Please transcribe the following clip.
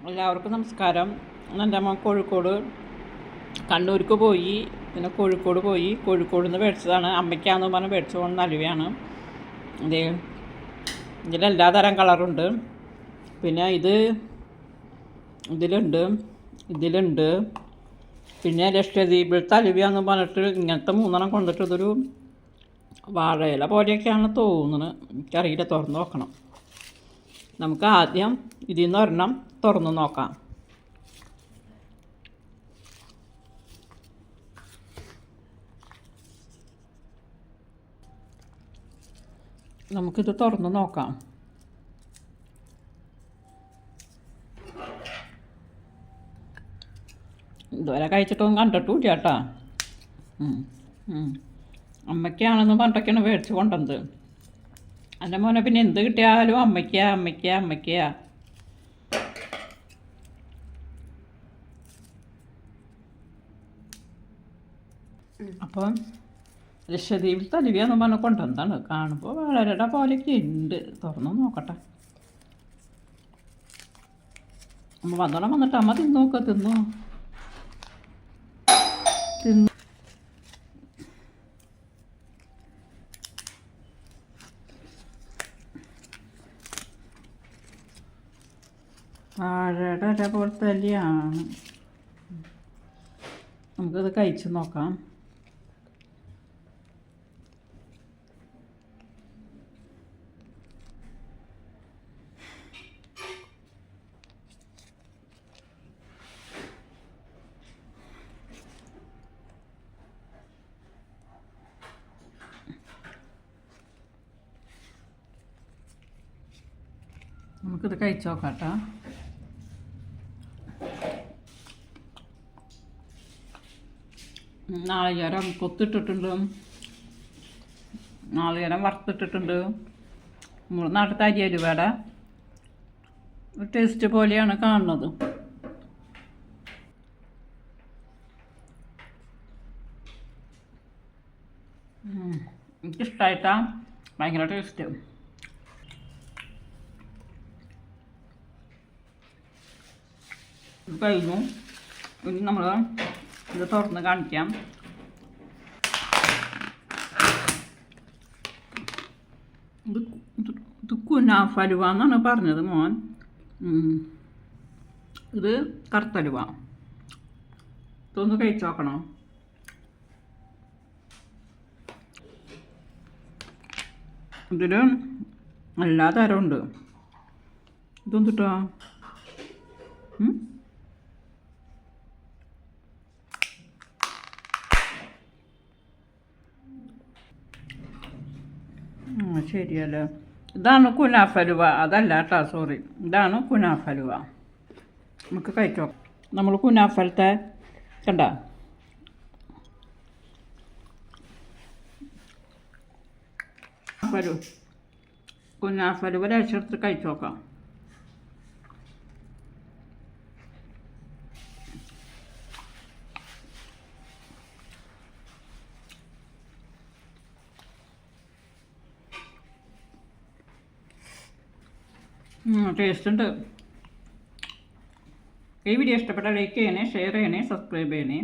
എല്ലാവർക്കും നമസ്കാരം. എൻ്റെ അമ്മ കോഴിക്കോട് കണ്ണൂർക്ക് പോയി, പിന്നെ കോഴിക്കോട് പോയി. കോഴിക്കോട് നിന്ന് മേടിച്ചതാണ്. അമ്മയ്ക്കാന്ന് പറഞ്ഞ് മേടിച്ചു കൊണ്ട് അലുവയാണ്. ഇത് ഇതിലെല്ലാ തരം കളറുണ്ട്. പിന്നെ ഇതിലുണ്ട് പിന്നെ ലക്ഷദ്വീപിലത്തെ അലുവയാന്ന് പറഞ്ഞിട്ട് ഇങ്ങനത്തെ 3 കൊണ്ടിട്ട് ഇതൊരു വാഴയില പോലെയൊക്കെയാണ് തോന്നുന്നത്. എനിക്കറിയില്ല, തുറന്ന് നോക്കണം. നമുക്ക് ആദ്യം ഇതിൽ നിന്ന് ഒരെണ്ണം തുറന്ന് നോക്കാം. നമുക്കിത് തുറന്ന് നോക്കാം. ഇതുവരെ കഴിച്ചിട്ടൊന്നും കണ്ടിട്ടില്ല കേട്ടോ. അമ്മയ്ക്കാണെന്ന് പറഞ്ഞിട്ടൊക്കെയാണ് മേടിച്ച് കൊണ്ടുവന്നത്. എൻ്റെ മോനെ പിന്നെ എന്ത് കിട്ടിയാലും അമ്മയ്ക്കാ. അപ്പം ലക്ഷദ്വീപിൽ തലുവിയാന്ന് പറഞ്ഞ് കൊണ്ടുവന്നതാണ്. കാണുമ്പോൾ വളരെ പോലെയൊക്കെ ഉണ്ട്. തുറന്ന് നോക്കട്ടെ. അമ്മ വന്നിട്ട് അമ്മ തിന്നു. വാഴയുടെ ഇല പോലത്തെ തന്നെയാണ്. നമുക്കത് കഴിച്ച് നോക്കാം. നമുക്കിത് കഴിച്ച് നോക്കാം കേട്ടോ. നാളികേരം കൊത്തിട്ടിട്ടുണ്ട്, നാളികേരം വറുത്തിട്ടിട്ടുണ്ട്. നമ്മുടെ നാട്ടിലത്തെ അരി അലുവയുടെ ഒരു ടേസ്റ്റ് പോലെയാണ് കാണുന്നത്. എനിക്കിഷ്ടമായിട്ടാ, ഭയങ്കര ടേസ്റ്റ്. ഇത് കഴിഞ്ഞു. ഇനി നമ്മൾ ഇത് തുറന്ന് കാണിക്കാം. ഇത് കുനാഫ അലുവ എന്നാണ് പറഞ്ഞത് മോൻ. ഇത് കറുത്തലുവ. ഇതൊന്ന് കഴിച്ച് നോക്കണം. ഇതിൽ എല്ലാ തരമുണ്ട്. ഇതൊന്നിട്ടോ ശരിയല്ലോ. ഇതാണ് കുനാഫ അലുവ, അതല്ല കേട്ടോ, സോറി. ഇതാണ് കുനാഫ അലുവ. നമുക്ക് കഴിച്ചോ. നമ്മൾ കുനാഫലത്തെ കണ്ട കുനാഫ അലുവ ലേശെടുത്ത് കഴിച്ചു നോക്കാം. ടേസ്റ്റ് ഉണ്ട്. ഈ വീഡിയോ ഇഷ്ടപ്പെട്ടാൽ ലൈക്ക് ചെയ്യണേ, ഷെയർ ചെയ്യണേ, സബ്സ്ക്രൈബ് ചെയ്യണേ.